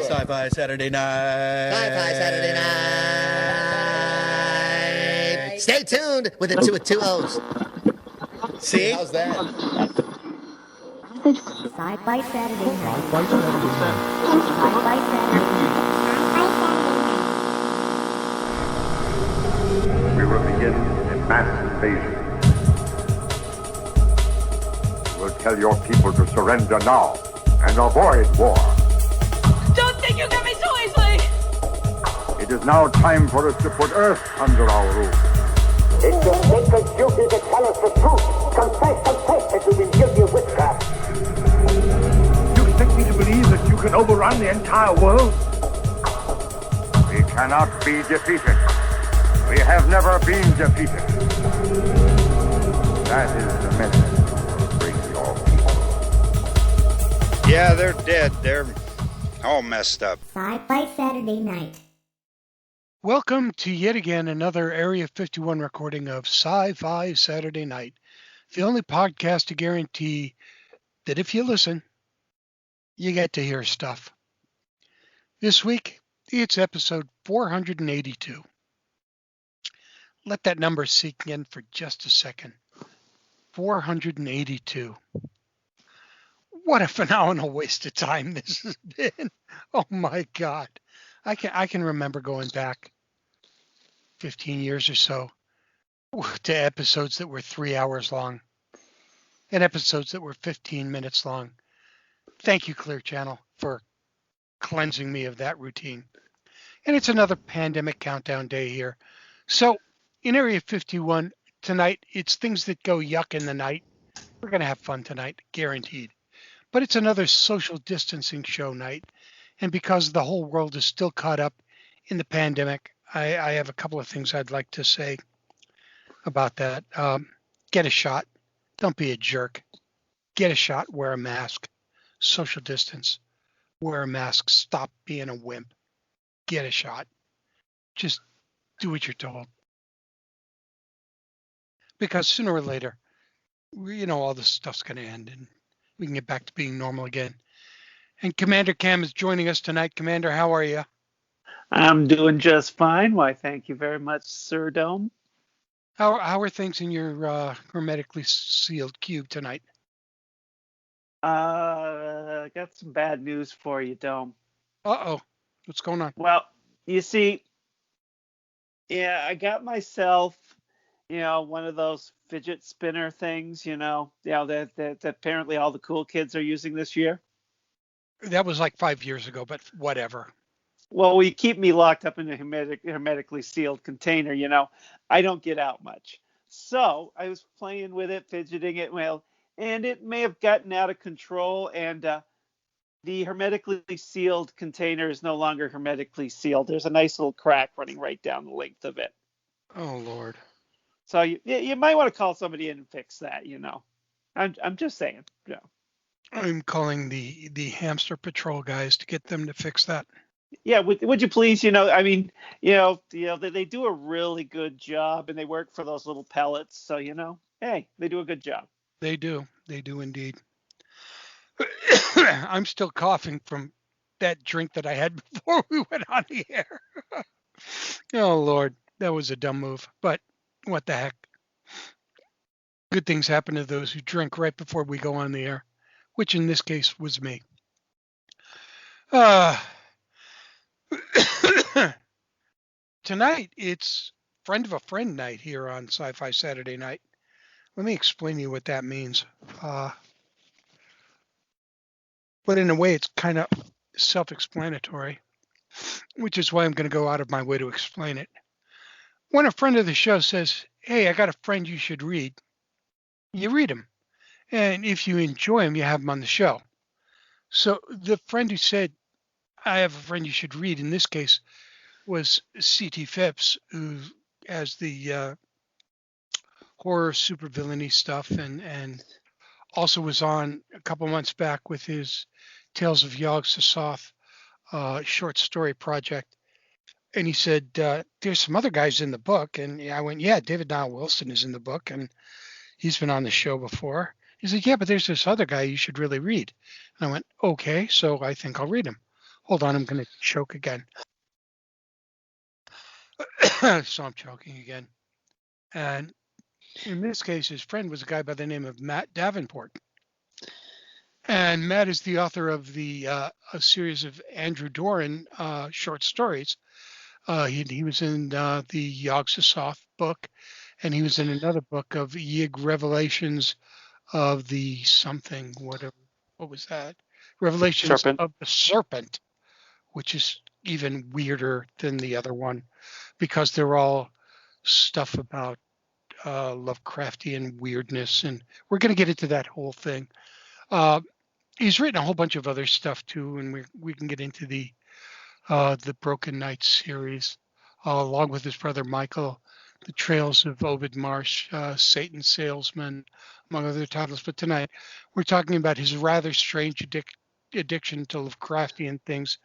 Sci-Fi Saturday night. Sci-Fi Saturday night. Stay tuned with the two O's. See? How's that? Sci-Fi Saturday night. Sci-Fi Saturday night. We will begin a mass invasion. We'll tell your people to surrender now and avoid war. Don't think you get me so easily! It is now time for us to put Earth under our rule. It's your sacred duty to tell us the truth. Confess that you've been guilty of witchcraft. You expect me to believe that you can overrun the entire world? We cannot be defeated. We have never been defeated. That is the message to bring your people. Yeah, they're dead. They're all messed up. Sci-Fi Saturday night. Welcome to yet again another Area 51 recording of Sci-Fi Saturday Night, the only podcast to guarantee that if you listen, you get to hear stuff. This week, it's episode 482. Let that number sink in for just a second. 482. What a phenomenal waste of time this has been. Oh my God. I can remember going back 15 years or so to episodes that were 3 hours long and episodes that were 15 minutes long. Thank you, Clear Channel, for cleansing me of that routine. And it's another pandemic countdown day here. So in Area 51 tonight, it's things that go yuck in the night. We're going to have fun tonight, guaranteed. But it's another social distancing show night. And because the whole world is still caught up in the pandemic, I have a couple of things I'd like to say about that. Get a shot. Don't be a jerk. Get a shot. Wear a mask. Social distance. Wear a mask. Stop being a wimp. Get a shot. Just do what you're told. Because sooner or later, all this stuff's going to end and we can get back to being normal again. And Commander Cam is joining us tonight. Commander, how are you? I'm doing just fine. Why, thank you very much, Sir Dome. How are things in your hermetically sealed cube tonight? I got some bad news for you, Dome. Uh-oh. What's going on? Well, you see, I got myself, one of those fidget spinner things, that apparently all the cool kids are using this year. That was like 5 years ago, but whatever. Well, you keep me locked up in a hermetically sealed container, I don't get out much. So I was playing with it, fidgeting it, and it may have gotten out of control, and the hermetically sealed container is no longer hermetically sealed. There's a nice little crack running right down the length of it. Oh, Lord. So you might want to call somebody in and fix that, I'm just saying, I'm calling the hamster patrol guys to get them to fix that. Yeah, would you please? They do a really good job, and they work for those little pellets. So hey, they do a good job. They do indeed. I'm still coughing from that drink that I had before we went on the air. Oh Lord, that was a dumb move, but what the heck? Good things happen to those who drink right before we go on the air, which in this case was me. Tonight, it's friend of a friend night here on Sci-Fi Saturday Night. Let me explain to you what that means. But in a way, it's kind of self-explanatory, which is why I'm going to go out of my way to explain it. When a friend of the show says, hey, I got a friend you should read, you read him. And if you enjoy him, you have him on the show. So the friend who said, I have a friend you should read, in this case, was C.T. Phipps, who has the horror supervillainy stuff and also was on a couple months back with his Tales of Yog-Sothoth short story project. And he said, there's some other guys in the book. And I went, yeah, David Niall Wilson is in the book, and he's been on the show before. He said, yeah, but there's this other guy you should really read. And I went, okay, so I think I'll read him. Hold on, I'm going to choke again. So I'm choking again. And in this case, his friend was a guy by the name of Matt Davenport. And Matt is the author of a series of Andrew Doran short stories. He was in the Yog-Sothoth book, and he was in another book of Yig Revelations of the something, whatever. What was that? Revelations Serpent. of the Serpent, which is even weirder than the other one because they're all stuff about Lovecraftian weirdness, and we're going to get into that whole thing. He's written a whole bunch of other stuff too, and we can get into the Broken Knight series, along with his brother Michael, The Trails of Ovid Marsh, Satan's Salesman, among other titles. But tonight, we're talking about his rather strange addiction to Lovecraftian things.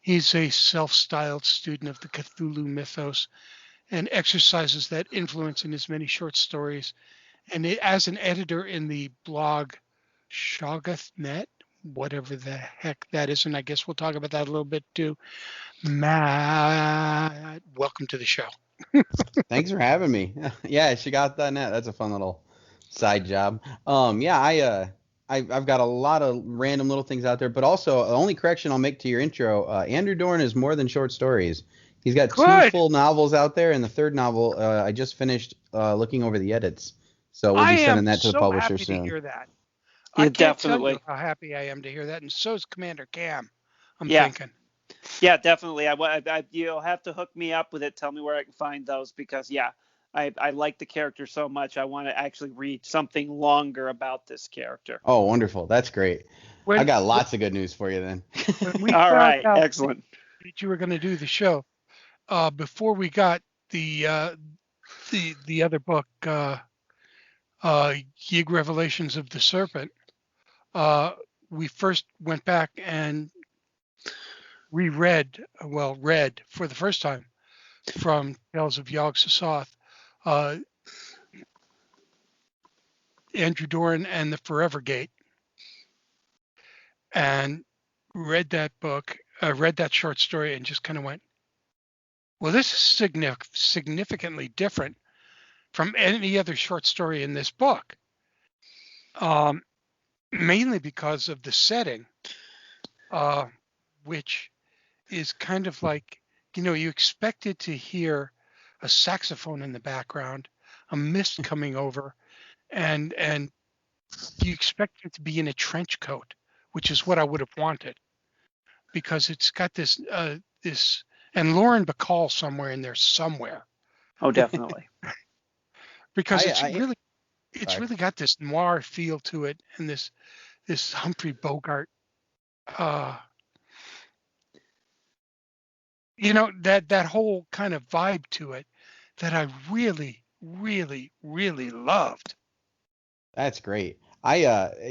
He's a self-styled student of the Cthulhu mythos and exercises that influence in his many short stories. And as an editor in the blog Shoggoth.net, whatever the heck that is, and I guess we'll talk about that a little bit too. Matt, welcome to the show. Thanks for having me. Yeah, Shoggoth.net. That's a fun little side job. I've got a lot of random little things out there, but also the only correction I'll make to your intro, Andrew Doran is more than short stories. He's got Good. 2 full novels out there, and the third novel I just finished looking over the edits. So we'll be sending that to the publisher soon. I am so happy to hear that. Yeah, I can't definitely. tell you how happy I am to hear that, and so is Commander Cam. I'm Yeah. thinking. Yeah, definitely. You'll have to hook me up with it. Tell me where I can find those because, I like the character so much. I want to actually read something longer about this character. Oh, wonderful. That's great. I got lots of good news for you then. All right. Excellent. That you were going to do the show. Before we got the other book, Yig Revelations of the Serpent, we first went back and read for the first time from Tales of Yog-Sothoth, Andrew Doran and the Forever Gate, and read that book, read that short story, and just kind of went, well, this is significantly different from any other short story in this book, mainly because of the setting, which is kind of like, you expected to hear a saxophone in the background, a mist coming over, and you expect it to be in a trench coat, which is what I would have wanted, because it's got this, and Lauren Bacall somewhere in there somewhere. Oh, definitely. Because it's really got this noir feel to it, and this Humphrey Bogart, that whole kind of vibe to it that I really, really, really loved. That's great. I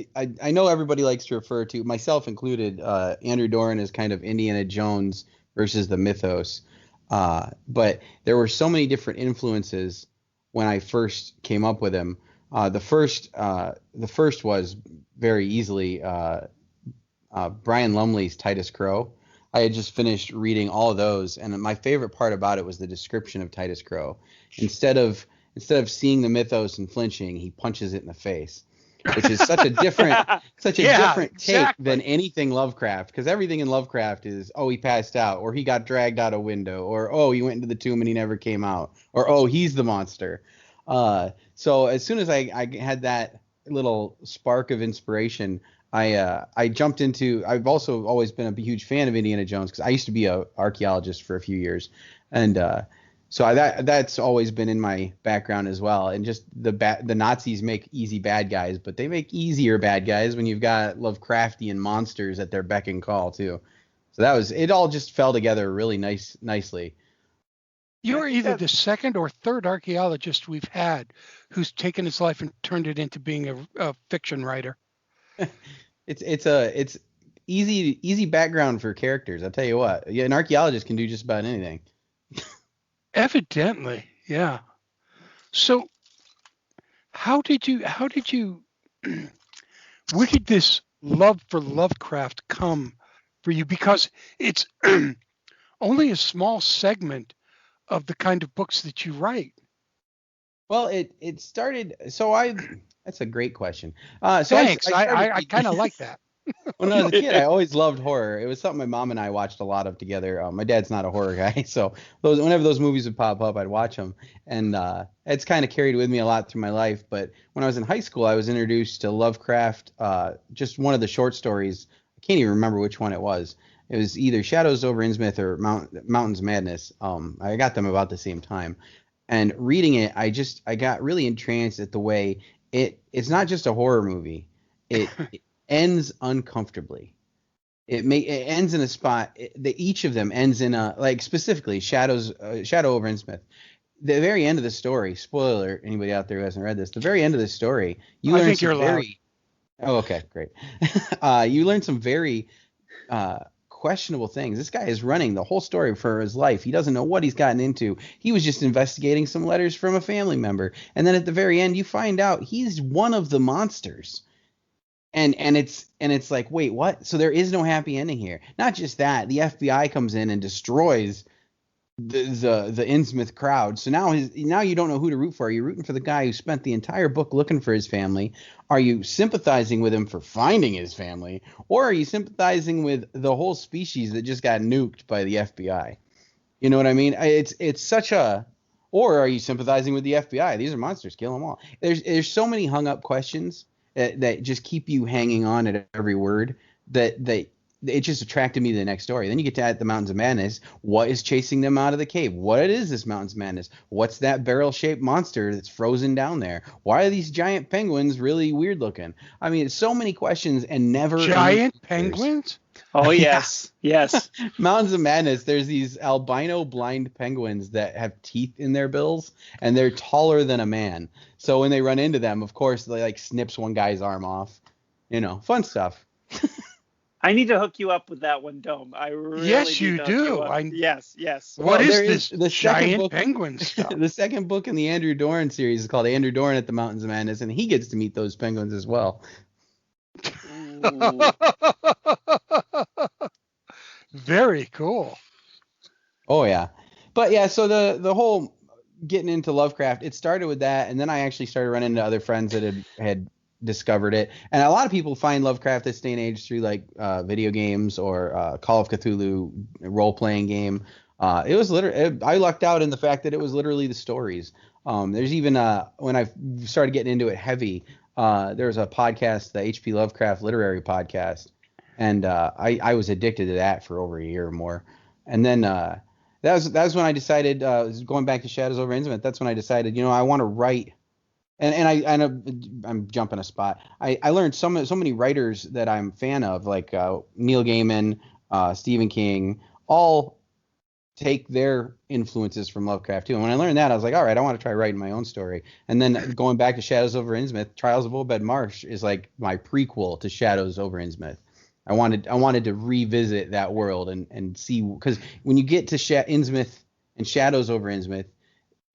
know everybody likes to refer to, myself included, Andrew Doran as kind of Indiana Jones versus the mythos. But there were so many different influences when I first came up with him. The first was very easily Brian Lumley's Titus Crow. I had just finished reading all of those, and my favorite part about it was the description of Titus Crow. Instead of seeing the mythos and flinching, he punches it in the face, which is such a different take than anything Lovecraft. Because everything in Lovecraft is, he passed out, or he got dragged out a window, or he went into the tomb and he never came out, or he's the monster. So as soon as I had that little spark of inspiration, I jumped into. I've also always been a huge fan of Indiana Jones because I used to be an archaeologist for a few years, and so that's always been in my background as well. And just the Nazis make easy bad guys, but they make easier bad guys when you've got Lovecraftian monsters at their beck and call too. So it all just fell together really nicely. You're either the second or third archaeologist we've had who's taken his life and turned it into being a fiction writer. It's easy background for characters. I'll tell you what. Yeah, an archaeologist can do just about anything. Evidently, yeah. So how did you where did this love for Lovecraft come for you because it's only a small segment of the kind of books that you write. Well, it started. That's a great question. Thanks. I started I kind of like that. when I was a kid. I always loved horror. It was something my mom and I watched a lot of together. My dad's not a horror guy, so whenever those movies would pop up, I'd watch them, and it's kind of carried with me a lot through my life. But when I was in high school, I was introduced to Lovecraft. Just one of the short stories. I can't even remember which one it was. It was either Shadows over Innsmouth or Mountains Madness. I got them about the same time. And reading it, I got really entranced at the way it's not just a horror movie. It ends uncomfortably. It ends in a spot. Each of them ends in a, like, specifically Shadow over Innsmouth. The very end of the story. Spoiler, anybody out there who hasn't read this. The very end of the story, you learn some very. Oh, okay, great. You learn some very questionable things. This guy is running the whole story for his life. He doesn't know what he's gotten into. He was just investigating some letters from a family member, and then at the very end, you find out he's one of the monsters. And it's like, wait, what? So there is no happy ending here. Not just that, the FBI comes in and destroys the Innsmouth crowd. So now you don't know who to root for. Are you rooting for the guy who spent the entire book looking for his family? Are you sympathizing with him for finding his family? Or are you sympathizing with the whole species that just got nuked by the FBI? You know what I mean? It's such a. Or are you sympathizing with the FBI? These are monsters. Kill them all. There's so many hung up questions that just keep you hanging on at every word that it just attracted me to the next story. Then you get to the Mountains of Madness. What is chasing them out of the cave? What is this Mountains of Madness? What's that barrel-shaped monster that's frozen down there? Why are these giant penguins really weird looking? I mean, it's so many questions and never giant penguins. Oh yes, yes. Mountains of Madness. There's these albino blind penguins that have teeth in their bills, and they're taller than a man. So when they run into them, of course, they like snips one guy's arm off. You know, fun stuff. I need to hook you up with that one, Dome. I really yes, you do. Yes. What is this giant penguin stuff? The second book in the Andrew Doran series is called Andrew Doran at the Mountains of Madness, and he gets to meet those penguins as well. Very cool. Oh yeah, but yeah. So the whole getting into Lovecraft, it started with that, and then I actually started running into other friends that had discovered it. And a lot of people find Lovecraft this day and age through like video games or Call of Cthulhu role playing game. It was literally, I lucked out in the fact that it was literally the stories. There's even when I started getting into it heavy, there was a podcast, the H.P. Lovecraft Literary Podcast, and I was addicted to that for over a year or more. And then that was when I decided, going back to Shadows over Innsmouth, that's when I decided, I want to write. And I'm jumping a spot. I learned so many writers that I'm a fan of, like Neil Gaiman, Stephen King, all take their influences from Lovecraft too. And when I learned that, I was like, all right, I want to try writing my own story. And then going back to Shadows over Innsmouth, Trials of Obed Marsh is like my prequel to Shadows over Innsmouth. I wanted to revisit that world and see, because when you get to Innsmouth and Shadows over Innsmouth,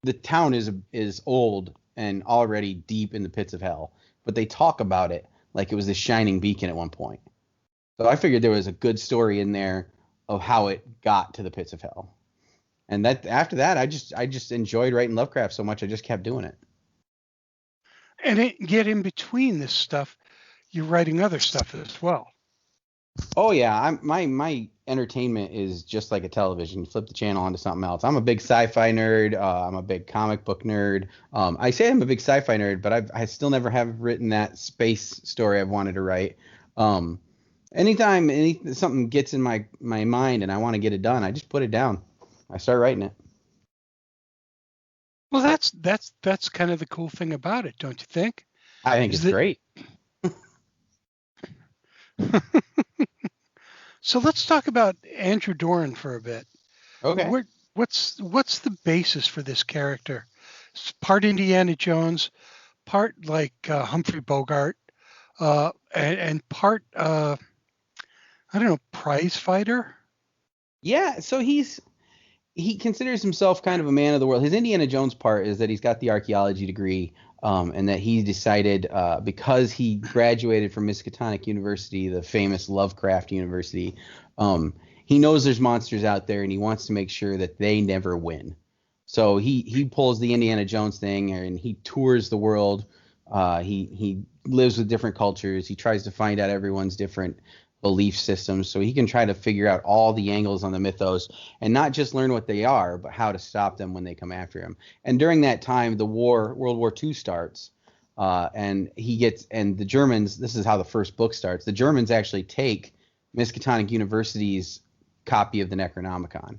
the town is old and already deep in the pits of hell, but they talk about it like it was this shining beacon at one point. So I figured there was a good story in there of how it got to the pits of hell. And that after that, I just enjoyed writing Lovecraft so much, I just kept doing it. And yet in between this stuff, you're writing other stuff as well. Oh yeah, my entertainment is just like a television. You flip the channel onto something else. I'm a big sci-fi nerd. I'm a big comic book nerd. I say I'm a big sci-fi nerd, but I still never have written that space story I've wanted to write. Anytime something gets in my mind and I want to get it done, I just put it down. I start writing it. Well, that's kind of the cool thing about it, don't you think? I think it's great. So let's talk about Andrew Doran for a bit. Okay. What's the basis for this character? It's part Indiana Jones, part like Humphrey Bogart, and part I don't know, prize fighter. Yeah. So he considers himself kind of a man of the world. His Indiana Jones part is that he's got the archaeology degree. And that he decided, because he graduated from Miskatonic University, the famous Lovecraft University, He knows there's monsters out there, and he wants to make sure that they never win. So he pulls the Indiana Jones thing, and he tours the world. He lives with different cultures. He tries to find out everyone's different belief systems, so he can try to figure out all the angles on the mythos, and not just learn what they are, but how to stop them when they come after him. And during that time, World War II starts, and the Germans. This is how the first book starts. The Germans actually take Miskatonic University's copy of the Necronomicon.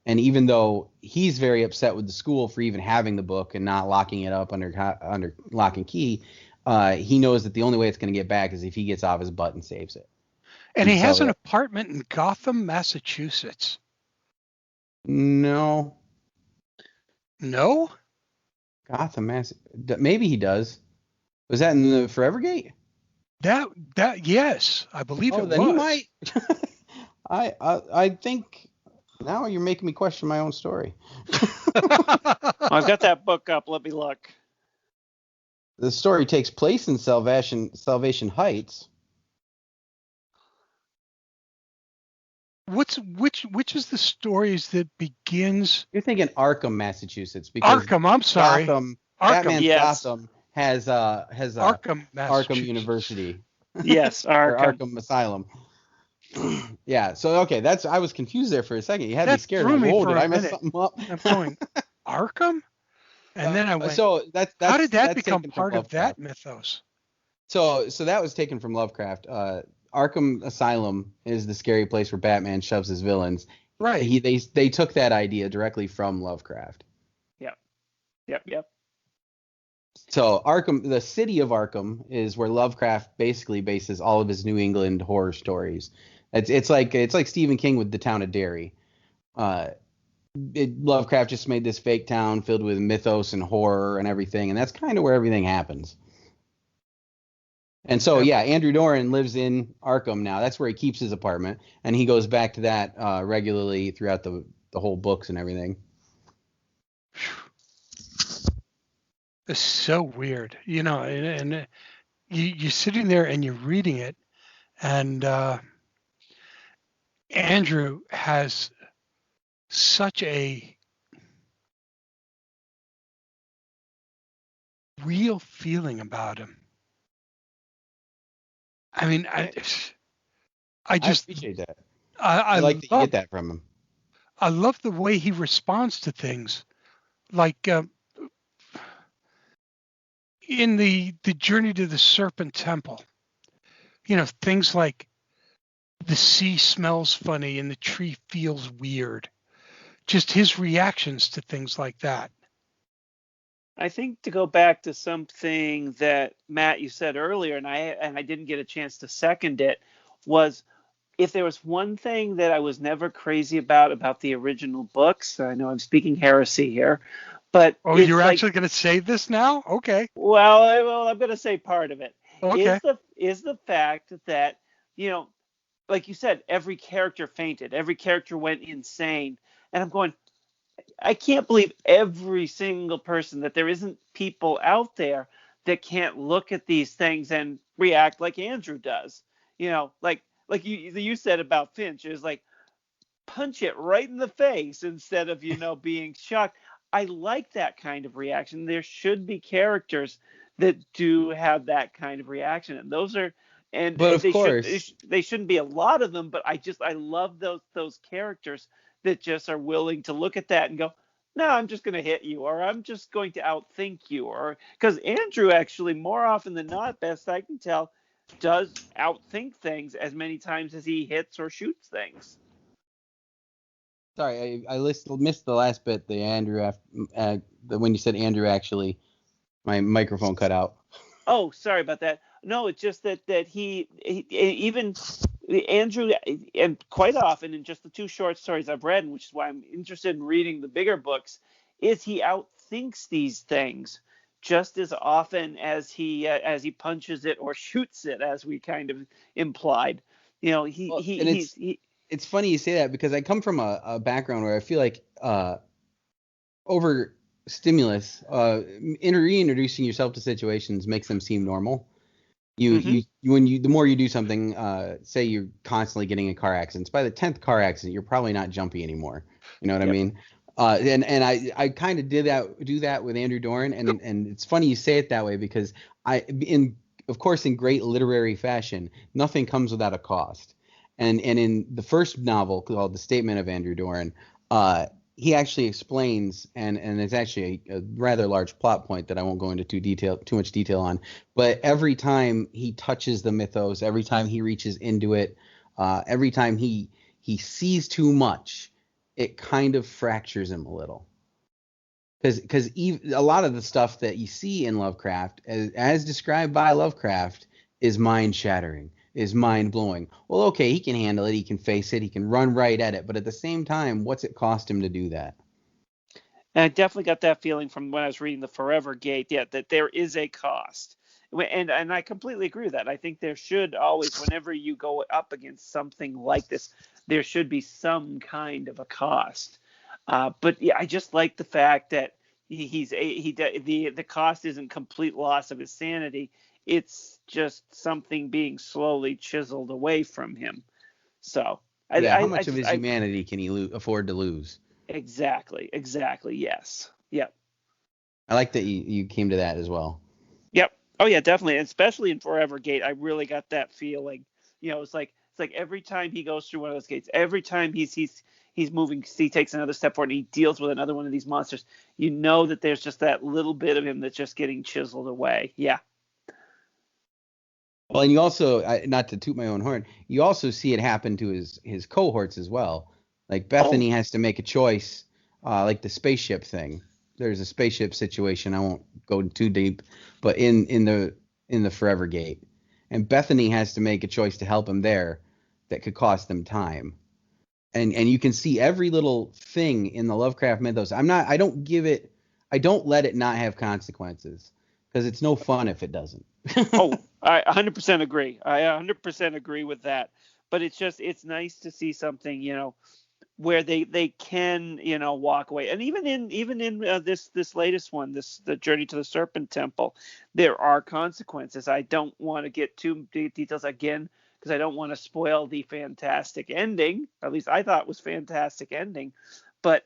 And even though he's very upset with the school for even having the book and not locking it up under lock and key, he knows that the only way it's going to get back is if he gets off his butt and saves it. And he has an apartment in Gotham, Massachusetts. No. No? Gotham, maybe he does. Was that in the Forevergate? That yes, I believe it then was. He might. I think now you're making me question my own story. I've got that book up. Let me look. The story takes place in Salvation Heights. Which is the stories that begins? You're thinking Arkham, Massachusetts. Because Arkham. I'm sorry. Batman's yes. Gotham has Arkham, Arkham University. Yes, or Arkham Asylum. Yeah. So okay, I was confused there for a second. You had me scared. Threw me whoa, for did a I mess minute. something up? I'm going Arkham, and then I went. So that's how did that that's become taken from part of that Lovecraft. mythos? So that was taken from Lovecraft. Arkham Asylum is the scary place where Batman shoves his villains. Right. They took that idea directly from Lovecraft. Yep. So Arkham, the city of Arkham, is where Lovecraft basically bases all of his New England horror stories. It's like Stephen King with the town of Derry. Lovecraft just made this fake town filled with mythos and horror and everything, and that's kind of where everything happens. And so, Andrew Doran lives in Arkham now. That's where he keeps his apartment, and he goes back to that regularly throughout the whole books and everything. It's so weird, and you're sitting there and you're reading it, and Andrew has such a real feeling about him. I mean, I just appreciate that. I like that you get that from him. I love the way he responds to things, like in the Journey to the Serpent Temple. Things like the sea smells funny and the tree feels weird. Just his reactions to things like that. I think to go back to something that Matt you said earlier, and I didn't get a chance to second it, was if there was one thing that I was never crazy about the original books. I know I'm speaking heresy here, but you're actually going to say this now? Okay. Well, I'm going to say part of it. Okay. Is the fact that like you said, every character fainted, every character went insane, and I'm going, I can't believe every single person that there isn't people out there that can't look at these things and react like Andrew does. Like you said about Finch, is like punch it right in the face instead of being shocked. I like that kind of reaction. There should be characters that do have that kind of reaction, and those are. But of course, they shouldn't be a lot of them. But I love those characters that just are willing to look at that and go, no, I'm just going to hit you, or I'm just going to outthink you, or because Andrew actually more often than not, best I can tell, does outthink things as many times as he hits or shoots things. Sorry, I missed the last bit. The Andrew when you said Andrew, actually, my microphone cut out. Oh, sorry about that. No, it's just that he even Andrew, and quite often in just the two short stories I've read, which is why I'm interested in reading the bigger books, is he outthinks these things just as often as he punches it or shoots it, as we kind of implied. It's funny you say that, because I come from a background where I feel like over stimulus, reintroducing yourself to situations makes them seem normal. The more you do something, say you're constantly getting in car accidents, by the 10th car accident, you're probably not jumpy anymore. You know what I mean? And I kind of do that with Andrew Doran, and it's funny you say it that way because of course in great literary fashion, nothing comes without a cost. And in the first novel called The Statement of Andrew Doran, he actually explains, and it's actually a rather large plot point that I won't go into too much detail on. But every time he touches the mythos, every time he reaches into it, every time he sees too much, it kind of fractures him a little. Because a lot of the stuff that you see in Lovecraft, as described by Lovecraft, is mind-shattering, is mind-blowing. Well, okay, he can handle it, he can face it, he can run right at it, but at the same time, what's it cost him to do that? And I definitely got that feeling from when I was reading The Forever Gate, that there is a cost. And I completely agree with that. I think there should always, whenever you go up against something like this, there should be some kind of a cost. But yeah, I just like the fact that the cost isn't complete loss of his sanity. It's just something being slowly chiseled away from him. So how much of his humanity can he afford to lose? Exactly. Yes. Yep. I like that you came to that as well. Yep. Oh yeah, definitely. And especially in Forever Gate, I really got that feeling. It's like every time he goes through one of those gates, every time he's moving, he takes another step forward and he deals with another one of these monsters. You know that there's just that little bit of him that's just getting chiseled away. Yeah. Well, and you also, not to toot my own horn, you also see it happen to his cohorts as well. Like Bethany has to make a choice, like the spaceship thing. There's a spaceship situation. I won't go too deep, but in the Forever Gate, and Bethany has to make a choice to help him there that could cost them time. And you can see every little thing in the Lovecraft mythos. I don't let it not have consequences, because it's no fun if it doesn't. I 100% agree. I 100% agree with that. But it's nice to see something, where they can, walk away. And even in this latest one, the Journey to the Serpent Temple, there are consequences. I don't want to get too details again, because I don't want to spoil the fantastic ending. At least I thought it was fantastic ending. But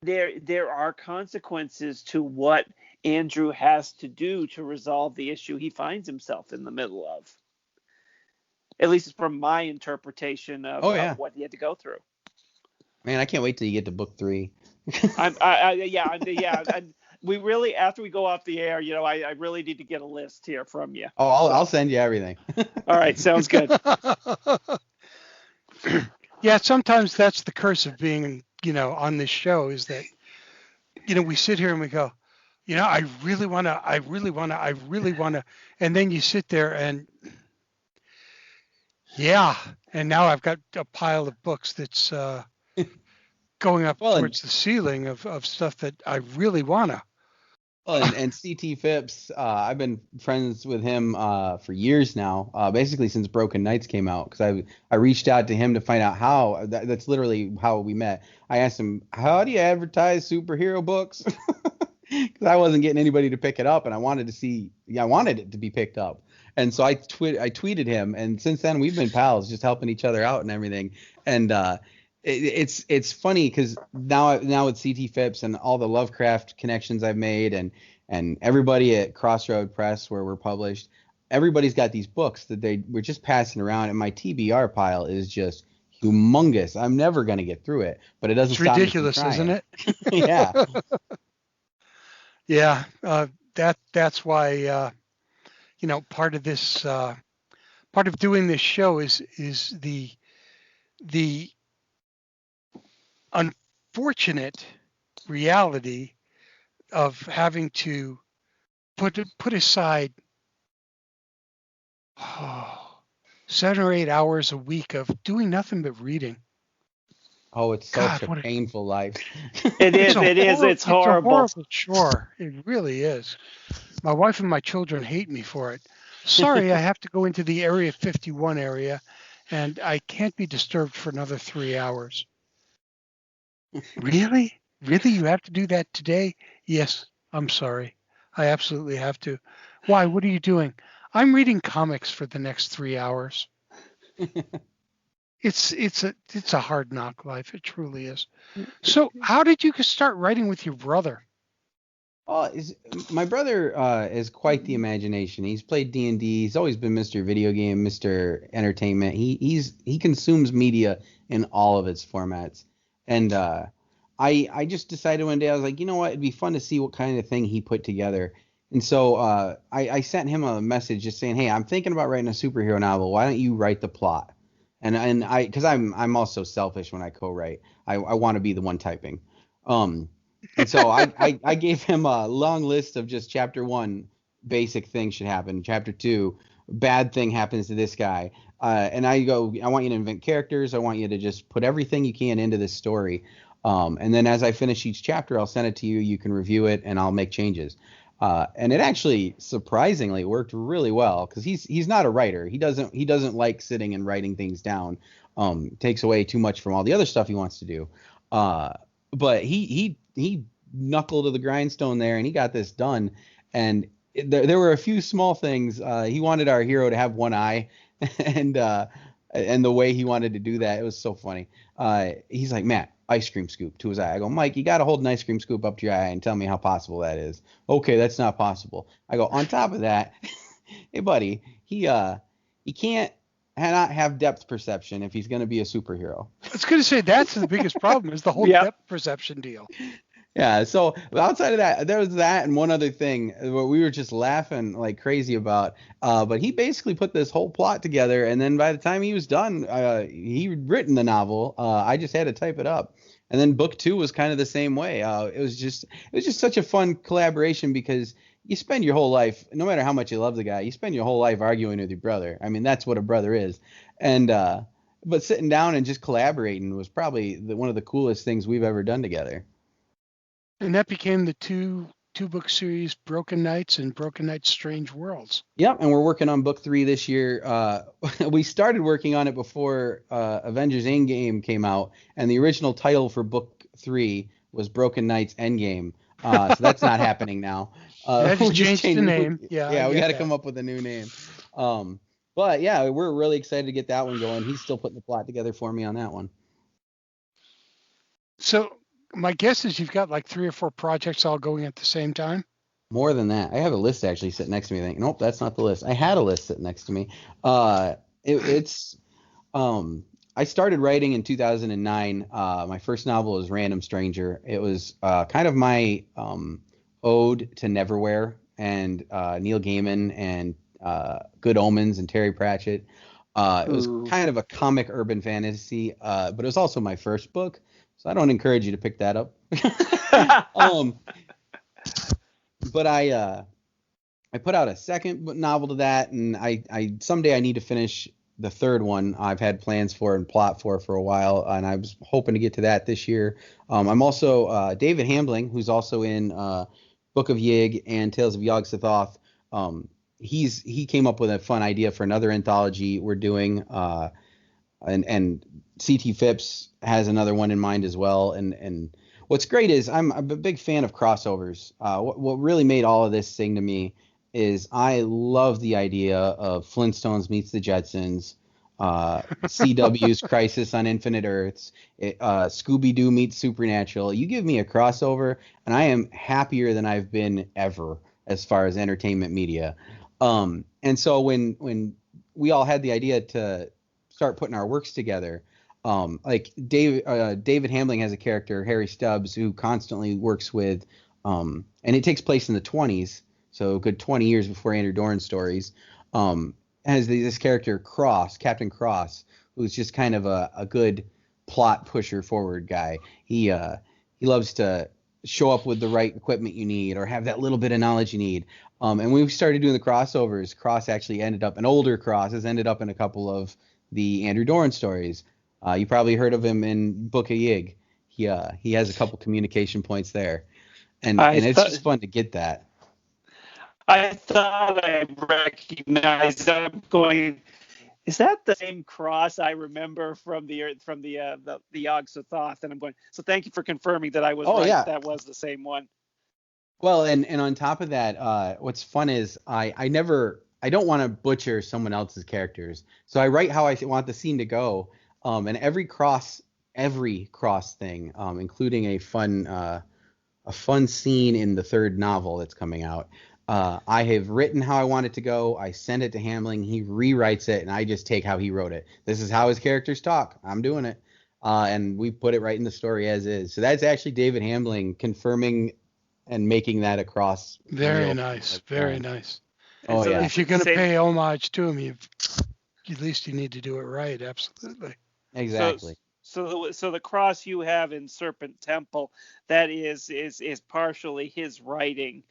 there are consequences to what Andrew has to do to resolve the issue he finds himself in the middle of. At least from my interpretation of what he had to go through. Man, I can't wait till you get to book 3. We really, after we go off the air, I really need to get a list here from you. Oh, I'll send you everything. All right, sounds good. Yeah, sometimes that's the curse of being, on this show, is that, we sit here and we go, I really want to, and then you sit there and, and now I've got a pile of books that's going up towards the ceiling of stuff that I really want to. Well, and CT Phipps, I've been friends with him for years now, basically since Broken Knights came out, because I reached out to him to find out how. That's literally how we met. I asked him, how do you advertise superhero books? Because I wasn't getting anybody to pick it up, and I wanted it to be picked up. And so I tweeted him, and since then we've been pals, just helping each other out and everything. And it's funny because now with CT Phipps and all the Lovecraft connections I've made, and everybody at Crossroad Press where we're published, everybody's got these books that we're just passing around, and my TBR pile is just humongous. I'm never going to get through it, but it doesn't stop me from ridiculous, trying. Isn't it? Yeah. Yeah, that's why part of this part of doing this show is the unfortunate reality of having to put aside 7 or 8 hours a week of doing nothing but reading. Oh, it's such a painful life. It is. It's horrible. It's a horrible chore. It really is. My wife and my children hate me for it. Sorry, I have to go into the Area 51 area, and I can't be disturbed for another 3 hours. Really? Really? You have to do that today? Yes, I'm sorry. I absolutely have to. Why? What are you doing? I'm reading comics for the next 3 hours. It's a hard knock life. It truly is. So how did you start writing with your brother? Oh, my brother is quite the imagination. He's played D&D. He's always been Mr. Video Game, Mr. Entertainment. He consumes media in all of its formats. And I just decided one day, I was like, you know what? It'd be fun to see what kind of thing he put together. And so I sent him a message just saying, hey, I'm thinking about writing a superhero novel. Why don't you write the plot? And because I'm also selfish when I co-write. I want to be the one typing. And so I gave him a long list of just chapter 1, basic thing should happen. Chapter 2, bad thing happens to this guy. And I go, I want you to invent characters. I want you to just put everything you can into this story. And then as I finish each chapter, I'll send it to you. You can review it and I'll make changes. And it actually surprisingly worked really well because he's not a writer. He doesn't like sitting and writing things down. Takes away too much from all the other stuff he wants to do. But he knuckled to the grindstone there and he got this done. And there were a few small things. He wanted our hero to have one eye, and the way he wanted to do that, it was so funny. He's like, Matt, ice cream scoop to his eye. I go, Mike, you got to hold an ice cream scoop up to your eye and tell me how possible that is. Okay, that's not possible. I go, on top of that, hey buddy, he can't not have depth perception if he's going to be a superhero. I was going to say that's the biggest problem is the whole depth perception deal. Yeah, so outside of that, there was that and one other thing what we were just laughing like crazy about. But he basically put this whole plot together, and then by the time he was done, he'd written the novel. I just had to type it up. And then book 2 was kind of the same way. It was just such a fun collaboration because you spend your whole life, no matter how much you love the guy, you spend your whole life arguing with your brother. I mean, that's what a brother is. And but sitting down and just collaborating was probably one of the coolest things we've ever done together. And that became the two book series, Broken Knights and Broken Knights Strange Worlds. Yep, and we're working on book 3 this year. We started working on it before Avengers Endgame came out, and the original title for book 3 was Broken Knights Endgame. So that's not happening now. Just changed the name. Yeah, we got to come up with a new name. But yeah, we're really excited to get that one going. He's still putting the plot together for me on that one. So my guess is you've got like 3 or 4 projects all going at the same time. More than that. I have a list actually sitting next to me. I think, nope, that's not the list. I had a list sitting next to me. I started writing in 2009. My first novel was Random Stranger. It was kind of my ode to Neverwhere and Neil Gaiman and Good Omens and Terry Pratchett. It was kind of a comic urban fantasy, but it was also my first book. So I don't encourage you to pick that up. But I put out a second novel to that, and I someday I need to finish the third one. I've had plans for and plot for a while, and I was hoping to get to that this year. I'm also David Hambling, who's also in Book of Yig and Tales of Yog-Sothoth. He came up with a fun idea for another anthology we're doing, and CT Phipps has another one in mind as well. And what's great is I'm a big fan of crossovers. What really made all of this sing to me is I love the idea of Flintstones meets the Jetsons, CW's Crisis on Infinite Earths, Scooby-Doo meets Supernatural. You give me a crossover, and I am happier than I've been ever as far as entertainment media. And so when we all had the idea to start putting our works together, like David Hambling has a character, Harry Stubbs, who constantly works with, and it takes place in the 20s, so a good 20 years before Andrew Doran stories, has this character Captain Cross, who's just kind of a good plot pusher forward guy. He loves to show up with the right equipment you need or have that little bit of knowledge you need. And when we started doing the crossovers, an older Cross has ended up in a couple of the Andrew Doran stories. You probably heard of him in Book of Yig. He has a couple communication points there, and it's just fun to get that. I thought I recognized. I'm going. Is that the same Cross I remember from the Yog-Sothoth? And I'm going. So thank you for confirming that I was right. Yeah. That was the same one. Well, and on top of that, what's fun is I don't want to butcher someone else's characters, so I write how I want the scene to go, and every cross thing, including a fun scene in the third novel that's coming out. I have written how I want it to go. I send it to Hamling. He rewrites it, and I just take how he wrote it. This is how his characters talk. I'm doing it, and we put it right in the story as is. So that's actually David Hamling confirming and making that across. Very nice. Very nice. Oh, yeah. If you're going to pay homage to him, at least you need to do it right. Absolutely. Exactly. So the cross you have in Serpent Temple, that is partially his writing,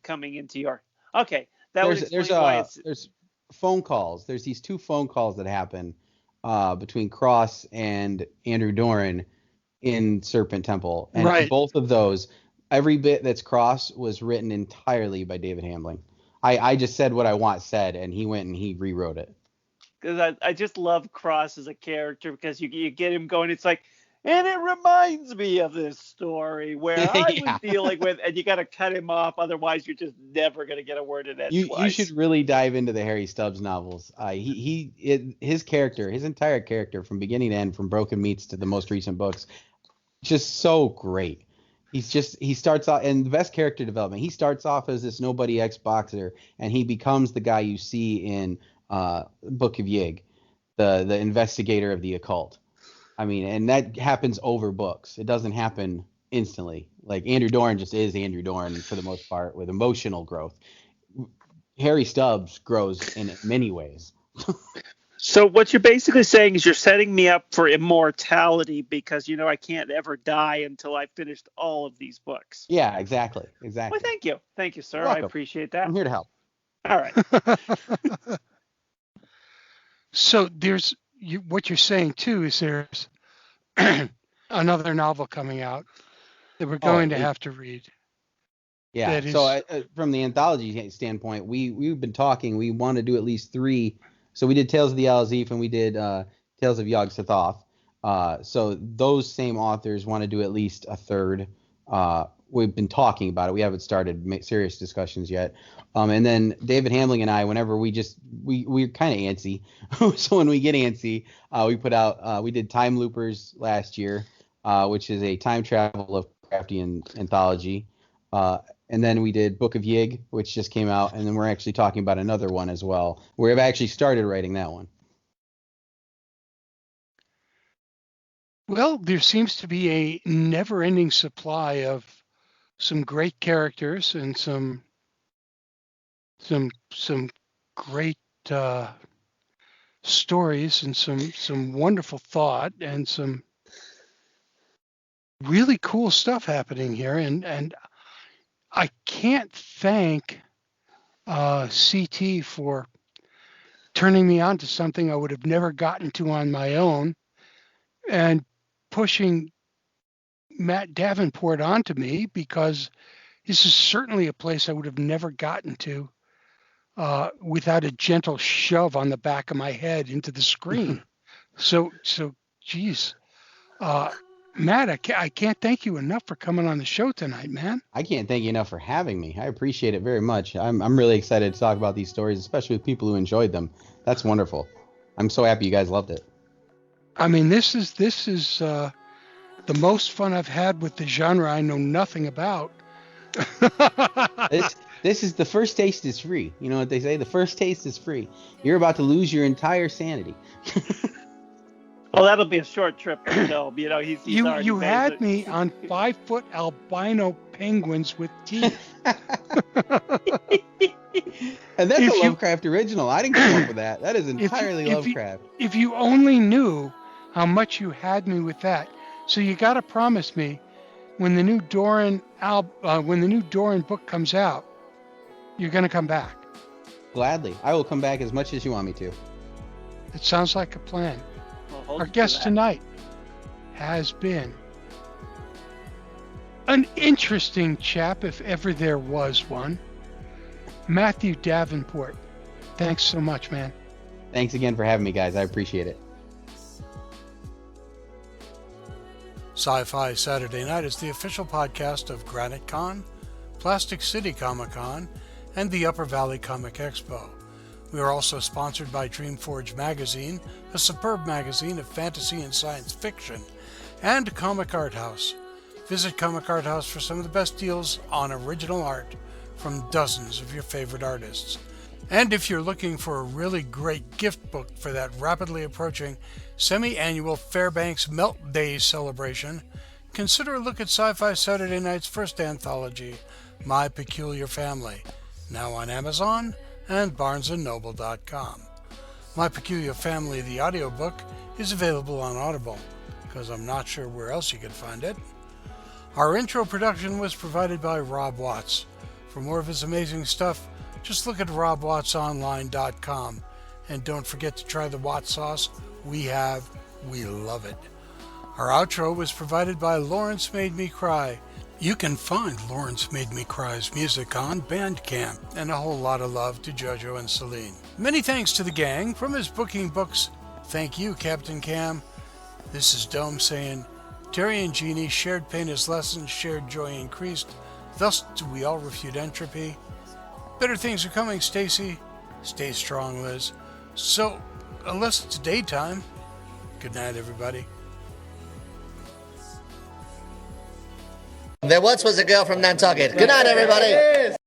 coming into your. Okay, that would explain why it's. There's phone calls. There's these 2 phone calls that happen between Cross and Andrew Doran in Serpent Temple, and both of those, every bit that's Cross was written entirely by David Hamling. I just said what I want said, and he went and he rewrote it. Because I just love Cross as a character, because you get him going. It's like, and it reminds me of this story where I was dealing with, and you got to cut him off, otherwise you're just never going to get a word in edgewise. You should really dive into the Harry Stubbs novels. His character, his entire character from beginning to end, from Broken Meats to the most recent books, just so great. He starts off, and the best character development. He starts off as this nobody ex-boxer, and he becomes the guy you see in Book of Yig, the investigator of the occult. I mean, and that happens over books. It doesn't happen instantly. Like Andrew Doran just is Andrew Doran for the most part, with emotional growth. Harry Stubbs grows in many ways. So what you're basically saying is you're setting me up for immortality, because I can't ever die until I finished all of these books. Yeah, exactly. Well, thank you, sir. Welcome. I appreciate that. I'm here to help. All right. So what you're saying too is there's another novel coming out that we're going to have to read. Yeah. So from the anthology standpoint, we've been talking. We want to do at least 3. So we did Tales of the Al-Azif, and we did Tales of Yog-Sothoth. So those same authors want to do at least a third. We've been talking about it. We haven't started serious discussions yet. And then David Hamling and I, whenever we're kind of antsy. So when we get antsy, we put out, we did Time Loopers last year, which is a time travel Lovecraftian anthology. And then we did Book of Yig, which just came out. And then we're actually talking about another one as well. We've actually started writing that one. Well, there seems to be a never-ending supply of some great characters and some great stories and some wonderful thought and some really cool stuff happening here. And I can't thank CT for turning me on to something I would have never gotten to on my own, and pushing Matt Davenport onto me, because this is certainly a place I would have never gotten to without a gentle shove on the back of my head into the screen. So geez, Matt, I can't thank you enough for coming on the show tonight, man. I can't thank you enough for having me. I appreciate it very much. I'm really excited to talk about these stories, especially with people who enjoyed them. That's wonderful. I'm so happy you guys loved it. I mean, this is the most fun I've had with the genre I know nothing about. This is the first taste is free. You know what they say? The first taste is free. You're about to lose your entire sanity. Well, that'll be a short trip for Phil. He's you had me on 5-foot albino penguins with teeth. And that's a Lovecraft original. I didn't come up with that. That is entirely Lovecraft. If you only knew how much you had me with that. So you got to promise me, when the new Doran book comes out, you're going to come back. Gladly. I will come back as much as you want me to. It sounds like a plan. Our guest tonight has been an interesting chap, if ever there was one. Matthew Davenport. Thanks so much, man. Thanks again for having me, guys. I appreciate it. Sci-Fi Saturday Night is the official podcast of Granite Con, Plastic City Comic Con, and the Upper Valley Comic Expo. We are also sponsored by Dreamforge Magazine, a superb magazine of fantasy and science fiction, and Comic Art House. Visit Comic Art House for some of the best deals on original art from dozens of your favorite artists. And if you're looking for a really great gift book for that rapidly approaching semi-annual Fairbanks Melt Days celebration, consider a look at Sci-Fi Saturday Night's first anthology, My Peculiar Family, now on Amazon and BarnesandNoble.com. My Peculiar Family, the audiobook, is available on Audible, because I'm not sure where else you can find it. Our intro production was provided by Rob Watts. For more of his amazing stuff, just look at robwattsonline.com. And don't forget to try the Watts sauce we love it. Our outro was provided by Lawrence Made Me Cry. You can find Lawrence Made Me Cry's music on Bandcamp, and a whole lot of love to Jojo and Celine. Many thanks to the gang. From his booking books, thank you, Captain Cam. This is Dome saying, Terry and Jeannie, shared pain is lessened, shared joy increased. Thus do we all refute entropy. Better things are coming, Stacy. Stay strong, Liz. So, unless it's daytime, good night, everybody. There once was a girl from Nantucket. Good night, everybody.